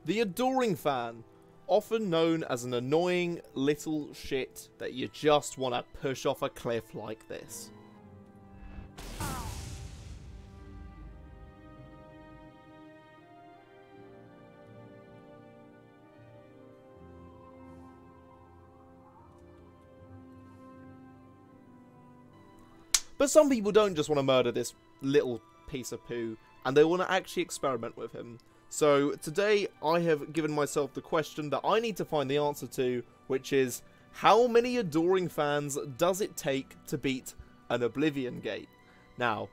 The Adoring Fan, often known as an annoying little shit that you just want to push off a cliff like this. But some people don't just want to murder this little piece of poo, and they want to actually experiment with him. So today I have given myself the question that I need to find the answer to, which is, how many Adoring Fans does it take to beat an Oblivion Gate? Now,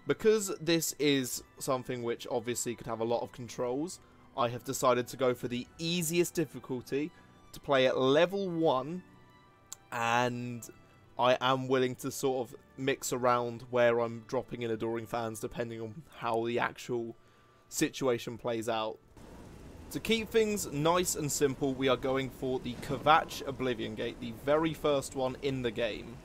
because this is something which obviously could have a lot of controls, I have decided to go for the easiest difficulty, to play at level 1, and I am willing to sort of mix around where I'm dropping in Adoring Fans depending on how the actual situation plays out. To keep things nice and simple, we are going for the Kvatch Oblivion Gate, the very first one in the game.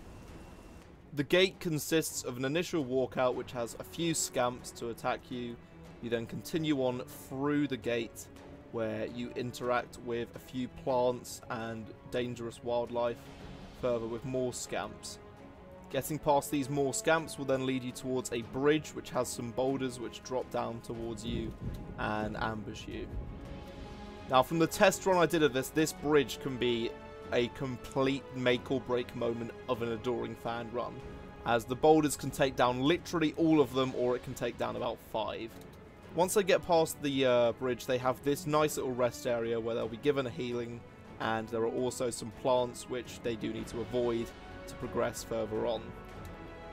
The gate consists of an initial walkout which has a few scamps to attack you. You then continue on through the gate where you interact with a few plants and dangerous wildlife, further with more scamps. Getting past these more scamps will then lead you towards a bridge which has some boulders which drop down towards you and ambush you. Now, from the test run I did of this bridge can be a complete make or break moment of an Adoring Fan run, as the boulders can take down literally all of them, or it can take down about 5. Once they get past the bridge, they have this nice little rest area where they'll be given a healing, and there are also some plants which they do need to avoid to progress further on.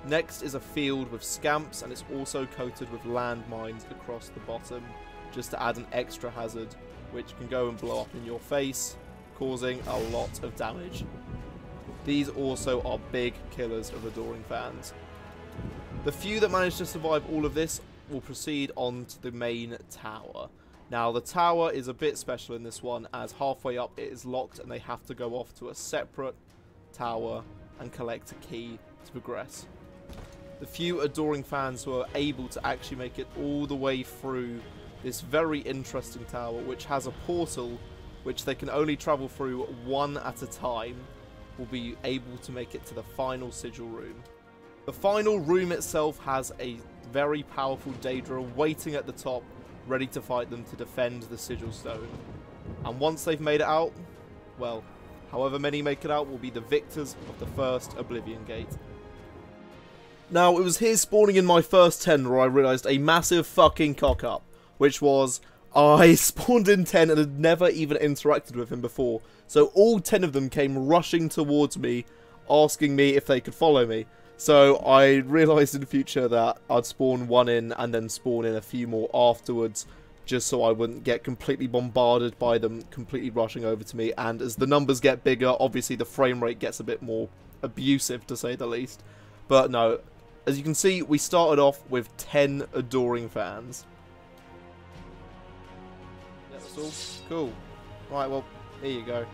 Next is a field with scamps, and it's also coated with landmines across the bottom, just to add an extra hazard which can go and blow up in your face, causing a lot of damage. These also are big killers of Adoring Fans. The few that manage to survive all of this will proceed on to the main tower. Now, the tower is a bit special in this one, as halfway up it is locked and they have to go off to a separate tower and collect a key to progress. The few Adoring Fans who are able to actually make it all the way through this very interesting tower, which has a portal which they can only travel through one at a time, will be able to make it to the final sigil room. The final room itself has a very powerful Daedra waiting at the top, ready to fight them to defend the sigil stone. And once they've made it out, well, however many make it out will be the victors of the first Oblivion Gate. Now, it was here spawning in my first 10 where I realised a massive fucking cock up, which was, I spawned in 10 and had never even interacted with him before, so all 10 of them came rushing towards me, asking me if they could follow me. So I realised in the future that I'd spawn one in and then spawn in a few more afterwards, just so I wouldn't get completely bombarded by them completely rushing over to me. And as the numbers get bigger, obviously the frame rate gets a bit more abusive, to say the least. But no, as you can see, we started off with 10 Adoring Fans. That's all. Cool. Right, well, here you go.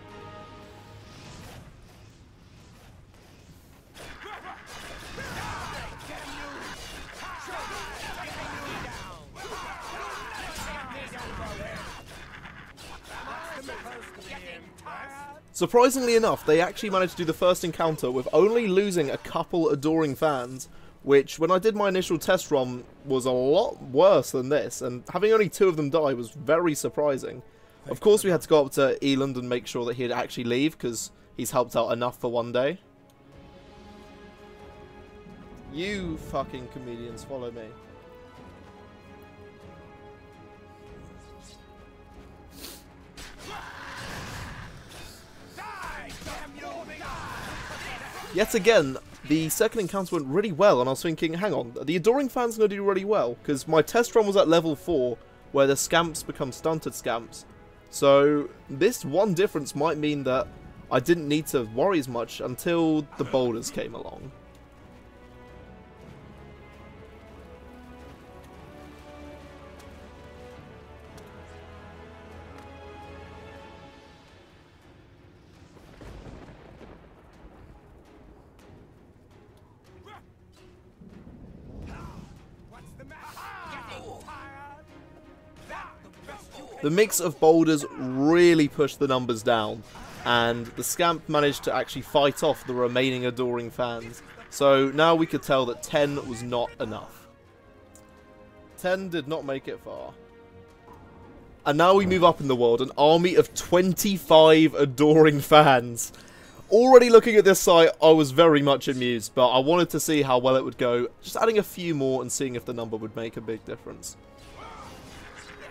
Surprisingly enough, they actually managed to do the first encounter with only losing a couple Adoring Fans, which, when I did my initial test run, was a lot worse than this, and having only 2 of them die was very surprising. Of course, we had to go up to Eland and make sure that he'd actually leave, because he's helped out enough for one day. You fucking comedians, follow me. Yet again, the second encounter went really well, and I was thinking, hang on, the Adoring Fan's going to do really well, because my test run was at level 4, where the scamps become stunted scamps. So this one difference might mean that I didn't need to worry as much until the boulders came along. The mix of boulders really pushed the numbers down, and the Scamp managed to actually fight off the remaining Adoring Fans. So now we could tell that 10 was not enough. 10 did not make it far. And now we move up in the world, an army of 25 Adoring Fans. Already looking at this site, I was very much amused, but I wanted to see how well it would go, just adding a few more and seeing if the number would make a big difference.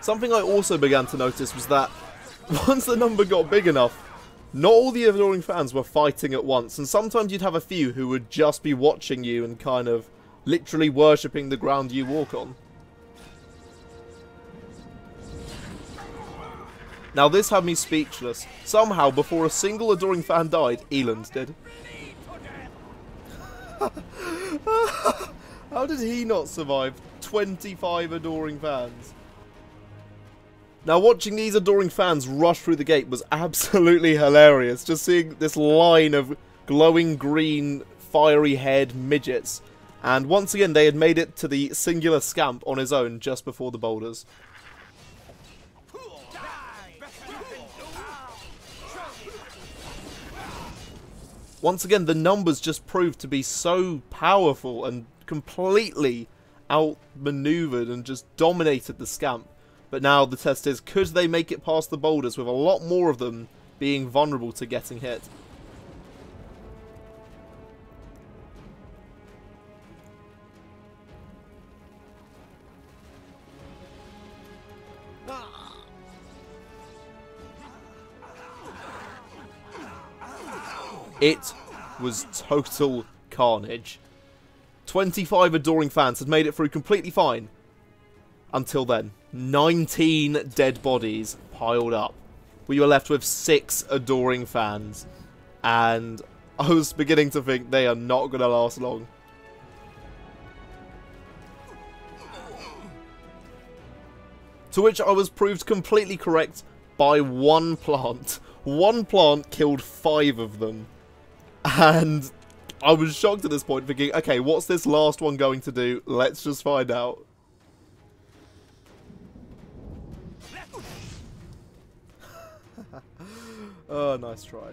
Something I also began to notice was that once the number got big enough, not all the Adoring Fans were fighting at once, and sometimes you'd have a few who would just be watching you and kind of literally worshipping the ground you walk on. Now this had me speechless. Somehow, before a single Adoring Fan died, Eland did. How did he not survive 25 Adoring Fans? Now watching these Adoring Fans rush through the gate was absolutely hilarious. Just seeing this line of glowing green, fiery haired midgets. And once again they had made it to the singular Scamp on his own just before the boulders. Once again, the numbers just proved to be so powerful and completely outmaneuvered and just dominated the Scamp. But now the test is, could they make it past the boulders with a lot more of them being vulnerable to getting hit? It was total carnage. 25 Adoring Fans had made it through completely fine. Until then, 19 dead bodies piled up. We were left with 6 Adoring Fans. And I was beginning to think they are not going to last long. To which I was proved completely correct by one plant. One plant killed 5 of them. And I was shocked at this point, thinking, okay, what's this last one going to do? Let's just find out. Oh, nice try.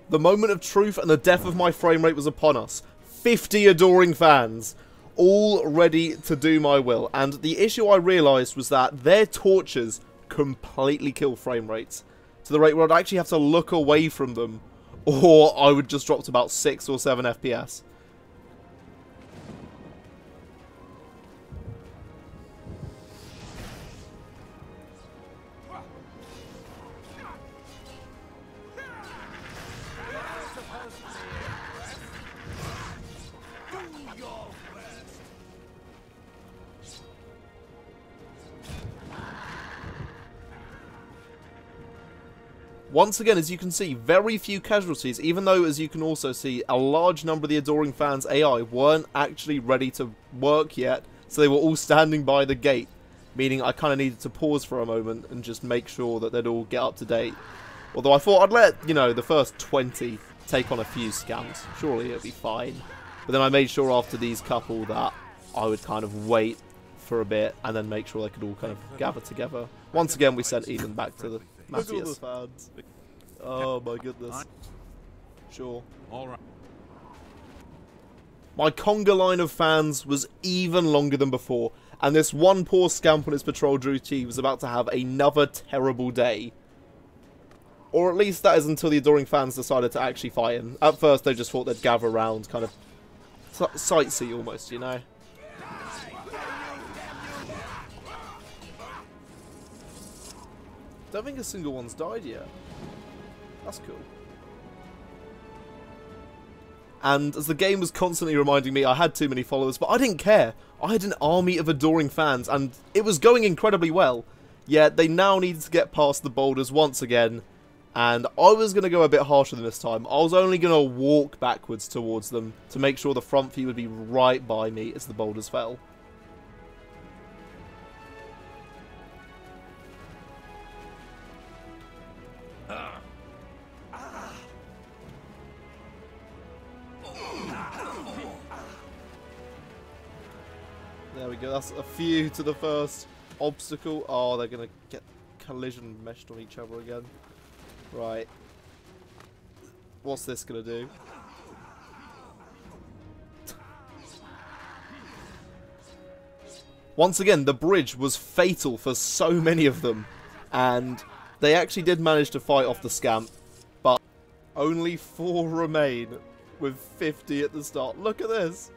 The moment of truth and the death of my frame rate was upon us. 50 Adoring Fans, all ready to do my will. And the issue I realised was that their torches completely kill frame rates. To the rate where I'd actually have to look away from them, or I would just drop to about 6 or 7 FPS. Once again, as you can see, very few casualties, even though, as you can also see, a large number of the Adoring Fans' AI weren't actually ready to work yet, so they were all standing by the gate, meaning I kind of needed to pause for a moment and just make sure that they'd all get up to date. Although I thought I'd let, you know, the first 20 take on a few scams. Surely it'd be fine. But then I made sure after these couple that I would kind of wait for a bit and then make sure they could all kind of gather together. Once again, we sent Ethan back to the Matthias. Look at all the fans. Oh my goodness. Sure. Alright. My conga line of fans was even longer than before, and this one poor Scamp on his patrol duty was about to have another terrible day. Or at least that is until the Adoring Fans decided to actually fight him. At first they just thought they'd gather around, kind of sightsee almost, you know. Don't think a single one's died yet. That's cool. And as the game was constantly reminding me I had too many followers, but I didn't care. I had an army of Adoring Fans, and it was going incredibly well. Yet they now needed to get past the boulders once again, and I was going to go a bit harsher than this time. I was only going to walk backwards towards them to make sure the front feet would be right by me as the boulders fell. There we go, that's a few to the first obstacle. Oh, they're going to get collision meshed on each other again. Right. What's this going to do? Once again, the bridge was fatal for so many of them. And they actually did manage to fight off the scamp. But only 4 remain with 50 at the start. Look at this.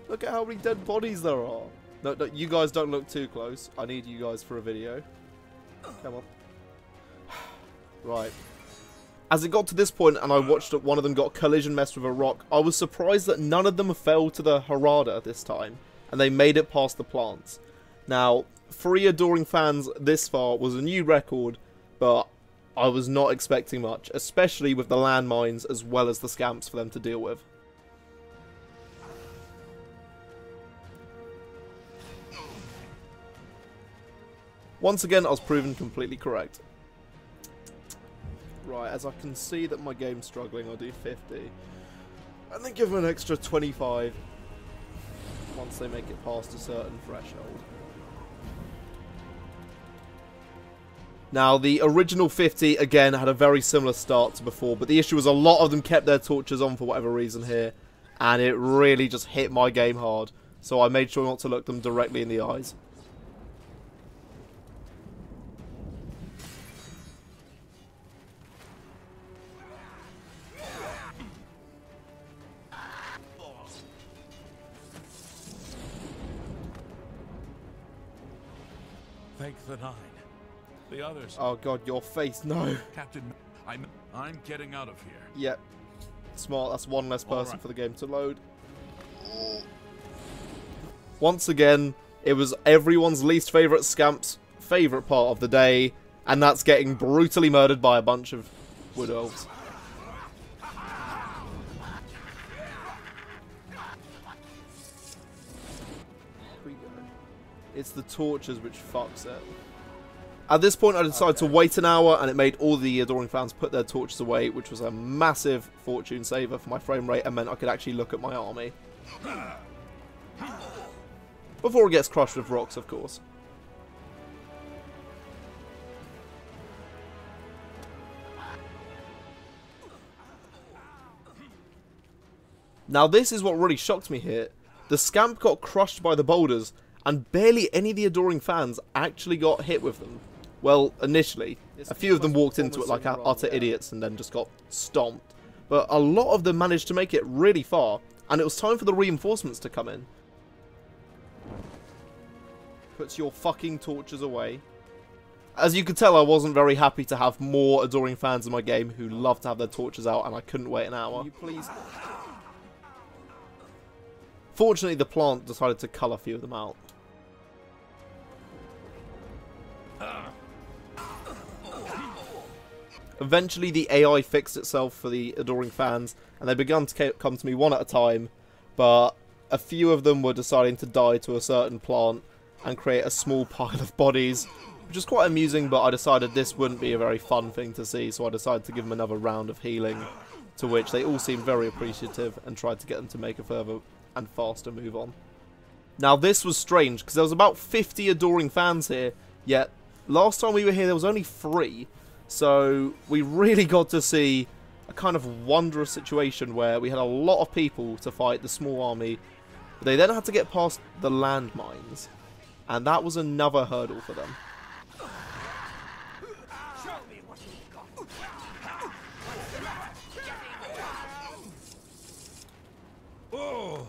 Look at how many dead bodies there are. No, you guys don't look too close. I need you guys for a video. Come on. Right. As it got to this point and I watched that one of them got collision messed with a rock, I was surprised that none of them fell to the Harada this time. And they made it past the plants. Now, 3 adoring fans this far was a new record, but I was not expecting much, especially with the landmines as well as the scamps for them to deal with. Once again, I was proven completely correct. Right, as I can see that my game's struggling, I'll do 50. And then give them an extra 25 once they make it past a certain threshold. Now, the original 50, again, had a very similar start to before, but the issue was a lot of them kept their torches on for whatever reason here, and it really just hit my game hard, so I made sure not to look them directly in the eyes. Thank the 9. The others. Oh god, your face, no. Captain, I'm getting out of here. Yep. Smart, that's one less person for the game to load. Once again, it was everyone's least favourite scamp's favourite part of the day, and that's getting brutally murdered by a bunch of wood elves. It's the torches which fucks it. At this point, I decided to wait an hour, and it made all the adoring fans put their torches away, which was a massive fortune saver for my frame rate, and meant I could actually look at my army. Before it gets crushed with rocks, of course. Now, this is what really shocked me here. The scamp got crushed by the boulders, and barely any of the adoring fans actually got hit with them. Well, initially. A few of them walked into it like utter idiots and then just got stomped. But a lot of them managed to make it really far, and it was time for the reinforcements to come in. Puts your fucking torches away. As you could tell, I wasn't very happy to have more adoring fans in my game who love to have their torches out, and I couldn't wait an hour. Can you please? Fortunately, the plant decided to cull a few of them out. Eventually, the AI fixed itself for the adoring fans, and they began to come to me one at a time, but a few of them were deciding to die to a certain plant and create a small pile of bodies, which is quite amusing, but I decided this wouldn't be a very fun thing to see, so I decided to give them another round of healing, to which they all seemed very appreciative and tried to get them to make a further and faster move on. Now, this was strange, because there was about 50 adoring fans here, yet last time we were here there was only 3. So we really got to see a kind of wondrous situation where we had a lot of people to fight the small army. But they then had to get past the landmines, and that was another hurdle for them. Oh.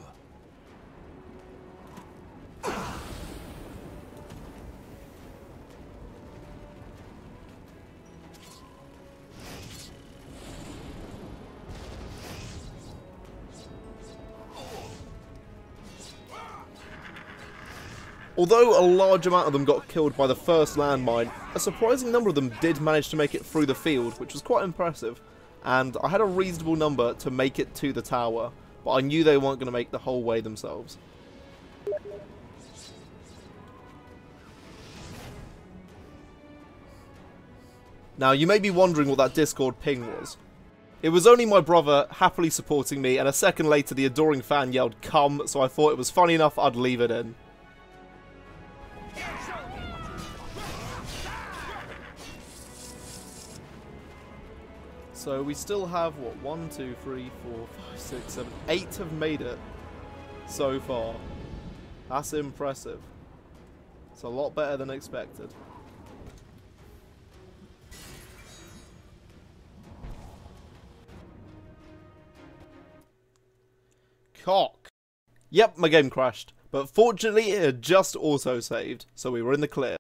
Although a large amount of them got killed by the first landmine, a surprising number of them did manage to make it through the field, which was quite impressive, and I had a reasonable number to make it to the tower, but I knew they weren't going to make the whole way themselves. Now, you may be wondering what that Discord ping was. It was only my brother happily supporting me, and a second later the adoring fan yelled "come," so I thought it was funny enough I'd leave it in. So we still have, what, 1, 2, 3, 4, 5, 6, 7, 8 have made it so far. That's impressive. It's a lot better than expected. Cock. Yep, my game crashed. But fortunately it had just auto-saved, so we were in the clear.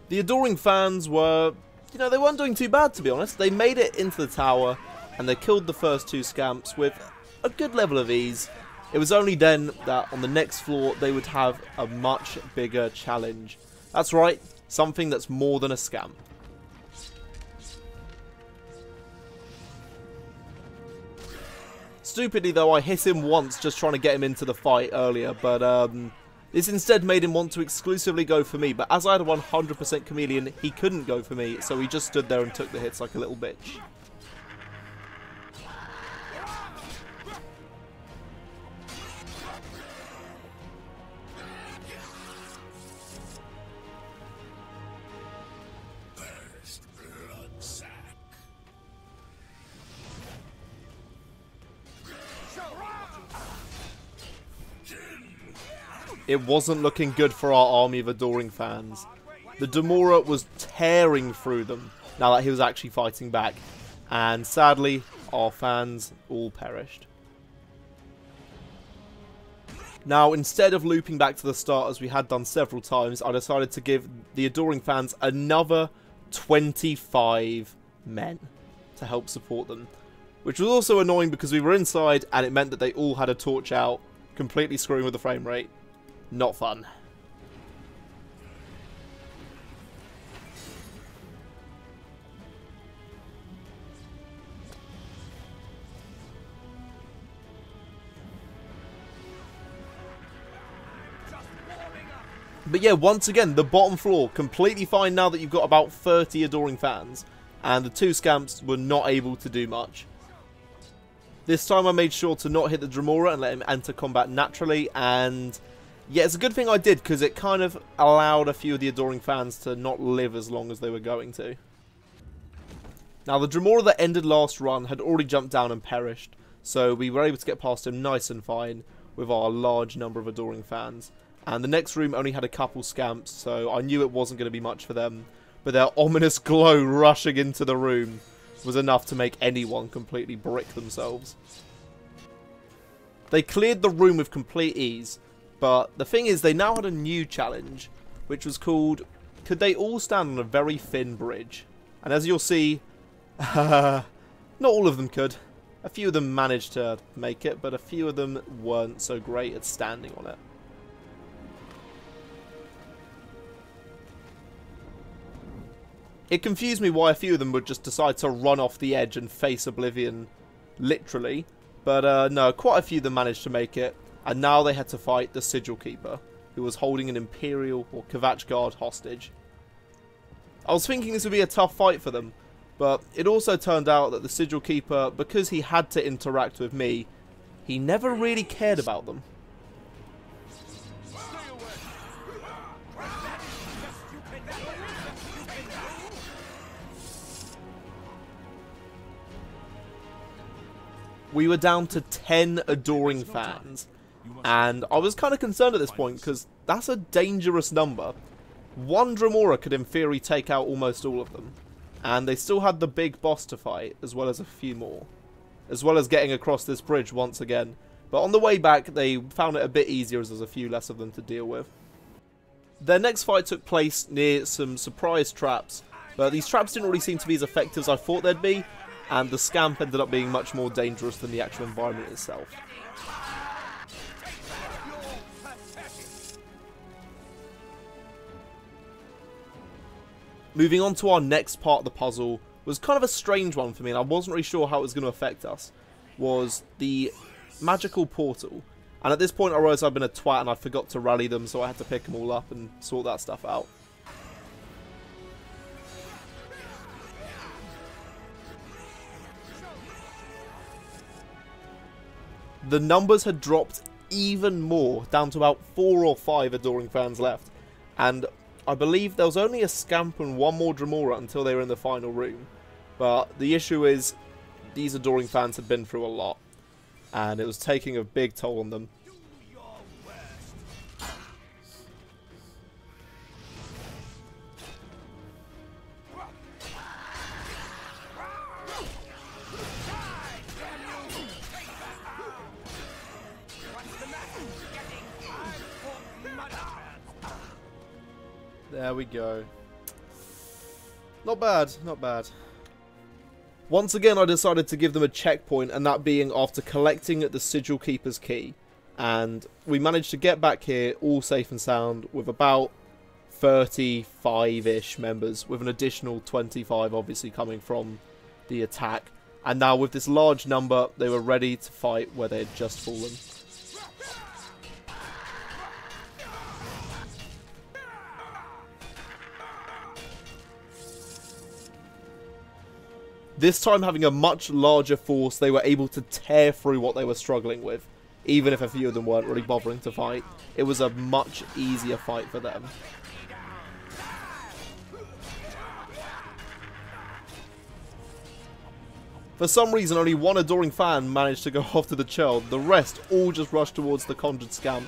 The Adoring fans were, you know, they weren't doing too bad, to be honest. They made it into the tower, and they killed the first 2 scamps with a good level of ease. It was only then that on the next floor, they would have a much bigger challenge. That's right, something that's more than a scamp. Stupidly though, I hit him once just trying to get him into the fight earlier, but this instead made him want to exclusively go for me, but as I had a 100% chameleon, he couldn't go for me, so he just stood there and took the hits like a little bitch. It wasn't looking good for our army of Adoring fans. The Demora was tearing through them now that he was actually fighting back. And sadly, our fans all perished. Now, instead of looping back to the start as we had done several times, I decided to give the Adoring fans another 25 men to help support them. Which was also annoying because we were inside and it meant that they all had a torch out, completely screwing with the frame rate. Not fun. But yeah, once again, the bottom floor, completely fine now that you've got about 30 Adoring fans. And the 2 scamps were not able to do much. This time I made sure to not hit the Dremora and let him enter combat naturally, and yeah, it's a good thing I did, because it kind of allowed a few of the Adoring fans to not live as long as they were going to. Now, the Dremora that ended last run had already jumped down and perished, so we were able to get past him nice and fine with our large number of Adoring fans. And the next room only had a couple scamps, so I knew it wasn't going to be much for them, but their ominous glow rushing into the room was enough to make anyone completely brick themselves. They cleared the room with complete ease. But the thing is, they now had a new challenge, which was called, could they all stand on a very thin bridge? And as you'll see, not all of them could. A few of them managed to make it, but a few of them weren't so great at standing on it. It confused me why a few of them would just decide to run off the edge and face Oblivion, literally. But no, quite a few of them managed to make it. And now they had to fight the Sigil Keeper, who was holding an Imperial or Kvatch guard hostage. I was thinking this would be a tough fight for them, but it also turned out that the Sigil Keeper, because he had to interact with me, he never really cared about them. We were down to 10 Adoring fans. And I was kind of concerned at this point, because that's a dangerous number. One Dremora could in theory take out almost all of them. And they still had the big boss to fight, as well as a few more. As well as getting across this bridge once again. But on the way back, they found it a bit easier as there's a few less of them to deal with. Their next fight took place near some surprise traps. But these traps didn't really seem to be as effective as I thought they'd be. And the scamp ended up being much more dangerous than the actual environment itself. Moving on to our next part of the puzzle was kind of a strange one for me, and I wasn't really sure how it was going to affect us, was the magical portal. And at this point I realised I'd been a twat and I forgot to rally them, so I had to pick them all up and sort that stuff out. The numbers had dropped even more, down to about 4 or 5 Adoring Fans left. And I believe there was only a Scamp and one more Dremora until they were in the final room. But the issue is, these Adoring Fans had been through a lot, and it was taking a big toll on them. There we go. Not bad, not bad. Once again I decided to give them a checkpoint, and that being after collecting the Sigil Keeper's key. And we managed to get back here all safe and sound with about 35-ish members, with an additional 25 obviously coming from the attack. And now with this large number, they were ready to fight where they had just fallen. This time, having a much larger force, they were able to tear through what they were struggling with. Even if a few of them weren't really bothering to fight, it was a much easier fight for them. For some reason, only one Adoring Fan managed to go off to the child. The rest all just rushed towards the Conjured Scamp.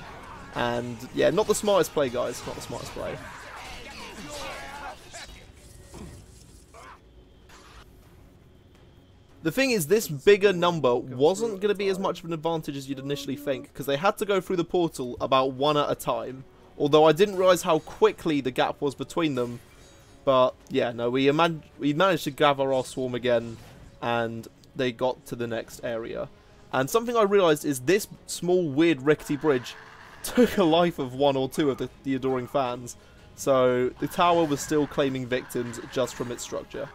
And yeah, not the smartest play, guys. Not the smartest play. The thing is, this bigger number wasn't going to be as much of an advantage as you'd initially think, because they had to go through the portal about one at a time. Although I didn't realise how quickly the gap was between them. But yeah, no, we managed to gather our swarm again, and they got to the next area. And something I realised is this small, weird, rickety bridge took a life of 1 or 2 of the Adoring Fans. So the tower was still claiming victims just from its structure.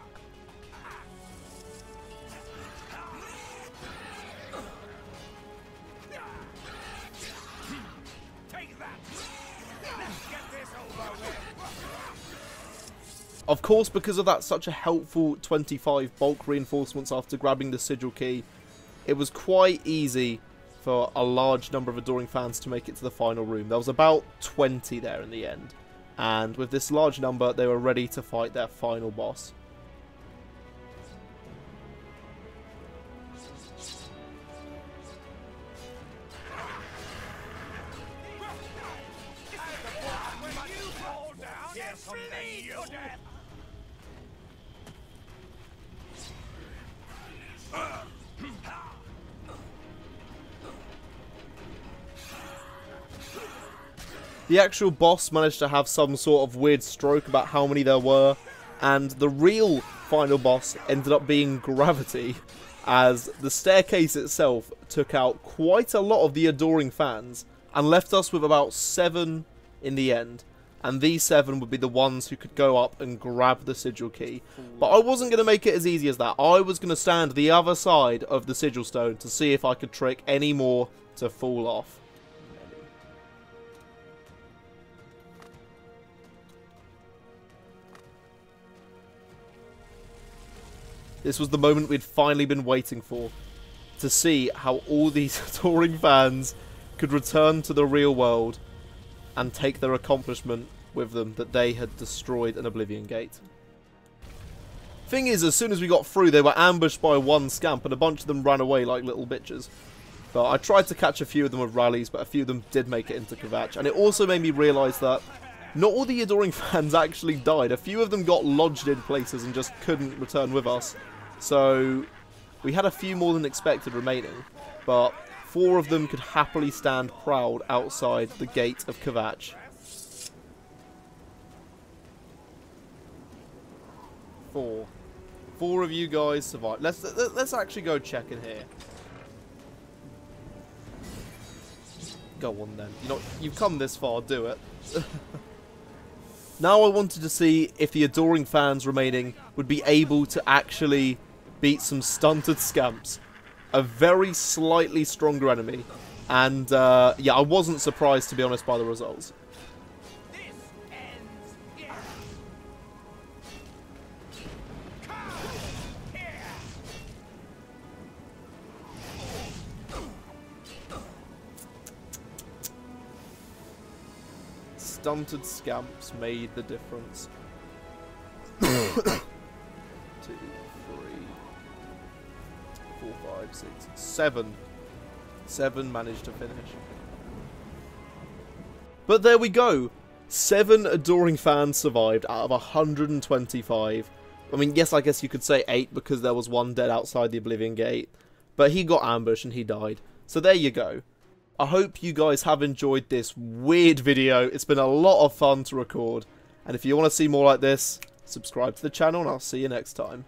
Of course, because of that such a helpful 25 bulk reinforcements after grabbing the Sigil Key, it was quite easy for a large number of Adoring Fans to make it to the final room. There was about 20 there in the end, and with this large number, they were ready to fight their final boss. The actual boss managed to have some sort of weird stroke about how many there were, and the real final boss ended up being Gravity, as the staircase itself took out quite a lot of the Adoring Fans, and left us with about 7 in the end. And these 7 would be the ones who could go up and grab the Sigil Key. But I wasn't going to make it as easy as that. I was going to stand the other side of the Sigil Stone to see if I could trick any more to fall off. This was the moment we'd finally been waiting for, to see how all these Adoring Fans could return to the real world and take their accomplishment with them that they had destroyed an Oblivion Gate. Thing is, as soon as we got through, they were ambushed by one Scamp and a bunch of them ran away like little bitches. But I tried to catch a few of them with rallies, but a few of them did make it into Kvatch, and it also made me realise that not all the Adoring Fans actually died. A few of them got lodged in places and just couldn't return with us. So we had a few more than expected remaining, but 4 of them could happily stand proud outside the gate of Kvatch. 4. 4 of you guys survived. Let's actually go check in here. Go on then. You've come this far, do it. Now I wanted to see if the Adoring Fans remaining would be able to actually beat some stunted Scamps. A very slightly stronger enemy. And, yeah, I wasn't surprised, to be honest, by the results. Stunted scamps made the difference. 2, 3, 4, 5, 6, 7. 7 managed to finish. But there we go. 7 adoring fans survived out of 125. I mean, yes, I guess you could say 8 because there was one dead outside the Oblivion Gate. But he got ambushed and he died. So there you go. I hope you guys have enjoyed this weird video. It's been a lot of fun to record. And if you want to see more like this, subscribe to the channel and I'll see you next time.